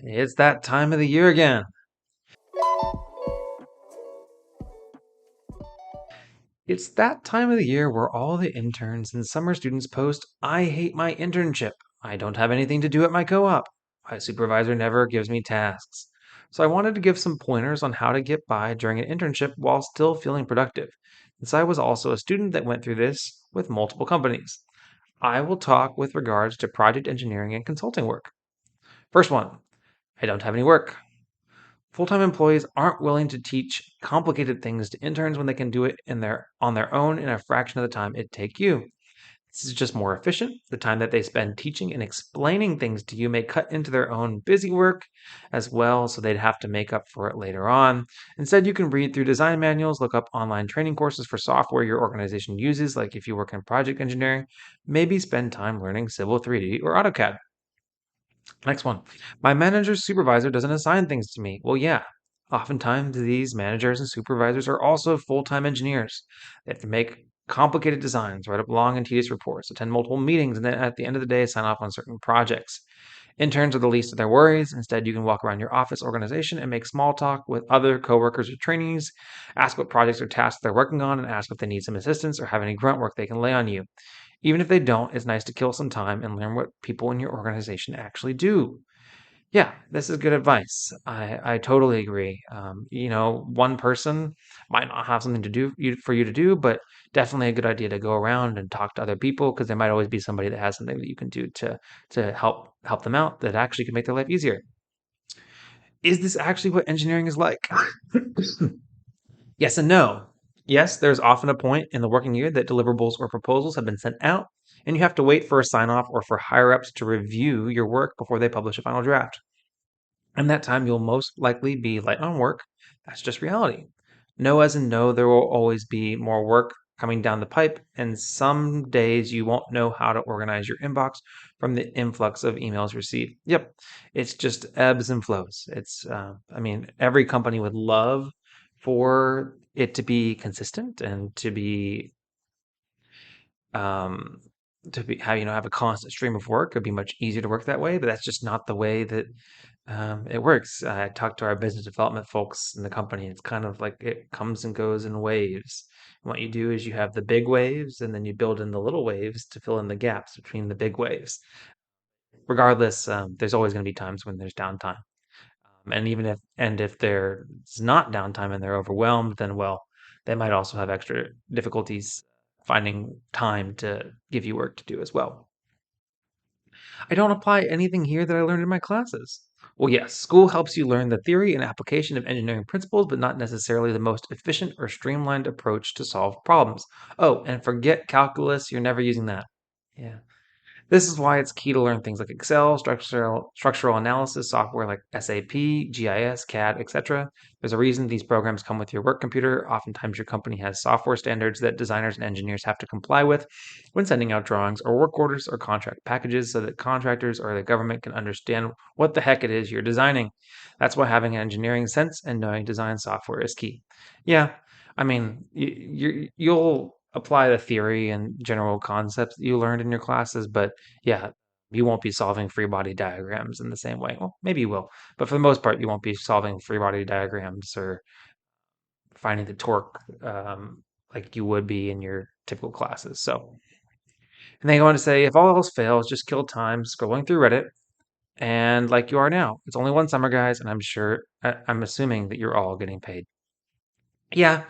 It's that time of the year again. It's that time of the year where all the interns and summer students post, I hate my internship. I don't have anything to do at my co op. My supervisor never gives me tasks. So I wanted to give some pointers on how to get by during an internship while still feeling productive, since I was also a student that went through this with multiple companies. I will talk with regards to project engineering and consulting work. First one, I don't have any work. Full-time employees aren't willing to teach complicated things to interns when they can do it on their own in a fraction of the time it take you. This is just more efficient. The time that they spend teaching and explaining things to you may cut into their own busy work as well, so they'd have to make up for it later on. Instead, you can read through design manuals, look up online training courses for software your organization uses, like if you work in project engineering, maybe spend time learning Civil 3D or AutoCAD. Next one. My manager's supervisor doesn't assign things to me. Well, yeah. Oftentimes, these managers and supervisors are also full time engineers. They have to make complicated designs, write up long and tedious reports, attend multiple meetings, and then at the end of the day, sign off on certain projects. Interns are the least of their worries. Instead, you can walk around your office organization and make small talk with other coworkers or trainees, ask what projects or tasks they're working on, and ask if they need some assistance or have any grunt work they can lay on you. Even if they don't, it's nice to kill some time and learn what people in your organization actually do. Yeah, this is good advice. I totally agree. One person might not have something to do for you to do, but definitely a good idea to go around and talk to other people because there might always be somebody that has something that you can do to help them out that actually can make their life easier. Is this actually what engineering is like? Yes and no. Yes, there's often a point in the working year that deliverables or proposals have been sent out, and you have to wait for a sign off or for higher ups to review your work before they publish a final draft. And that time you'll most likely be light on work. That's just reality. No, as in no, there will always be more work coming down the pipe, and some days you won't know how to organize your inbox from the influx of emails received. Yep, it's just ebbs and flows. Every company would love for it to be consistent and um, have a constant stream of work. It'd be much easier to work that way, but that's just not the way that it works. I talked to our business development folks in the company. It's kind of like it comes and goes in waves. What you do is you have the big waves, and then you build in the little waves to fill in the gaps between the big waves. Regardless, there's always going to be times when there's downtime. And if there's not downtime and they're overwhelmed, then well, they might also have extra difficulties finding time to give you work to do as well. I don't apply anything here that I learned in my classes. Well, yes, school helps you learn the theory and application of engineering principles, but not necessarily the most efficient or streamlined approach to solve problems. Oh, and forget calculus, you're never using that. Yeah. This is why it's key to learn things like Excel, structural analysis, software like SAP, GIS, CAD, etc. There's a reason these programs come with your work computer. Oftentimes, your company has software standards that designers and engineers have to comply with when sending out drawings or work orders or contract packages so that contractors or the government can understand what the heck it is you're designing. That's why having an engineering sense and knowing design software is key. Yeah, you'll apply the theory and general concepts that you learned in your classes, but yeah, you won't be solving free body diagrams in the same way. Well, maybe you will, but for the most part, you won't be solving free body diagrams or finding the torque like you would be in your typical classes. So, and they go on to say, if all else fails, just kill time scrolling through Reddit and like you are now. It's only one summer, guys, and I'm assuming that you're all getting paid. Yeah,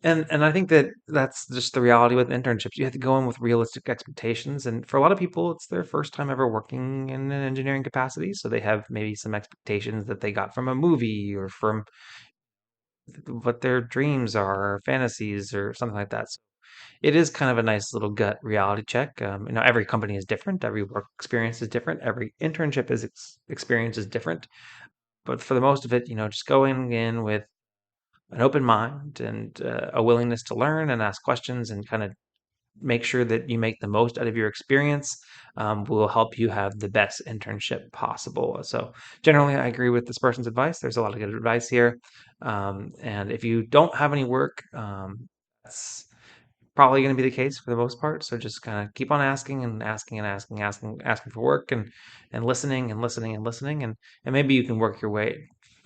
and I think that that's just the reality with internships. You have to go in with realistic expectations, and for a lot of people, it's their first time ever working in an engineering capacity, so they have maybe some expectations that they got from a movie or from what their dreams are, or fantasies, or something like that. So it is kind of a nice little gut reality check. Every company is different, every work experience is different, every internship experience is different, but for the most of it, just going in with an open mind and a willingness to learn and ask questions and kind of make sure that you make the most out of your experience will help you have the best internship possible. So, generally, I agree with this person's advice. There's a lot of good advice here. And if you don't have any work, that's probably going to be the case for the most part. So just kind of keep on asking and asking and asking for work and listening and listening and listening, and maybe you can work your way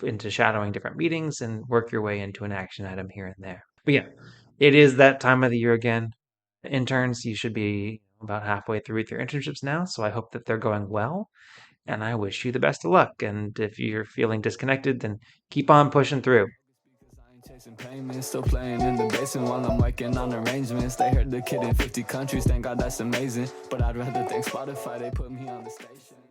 into shadowing different meetings and work your way into an action item here and there. But yeah, it is that time of the year again. Interns, you should be about halfway through with your internships now, so I hope that they're going well, and I wish you the best of luck. And if you're feeling disconnected, then keep on pushing through. Chasing payments, still playing in the basement while I'm working on arrangements. They heard the kid in 50 countries, thank God that's amazing. But I'd rather thank Spotify, they put me on the station.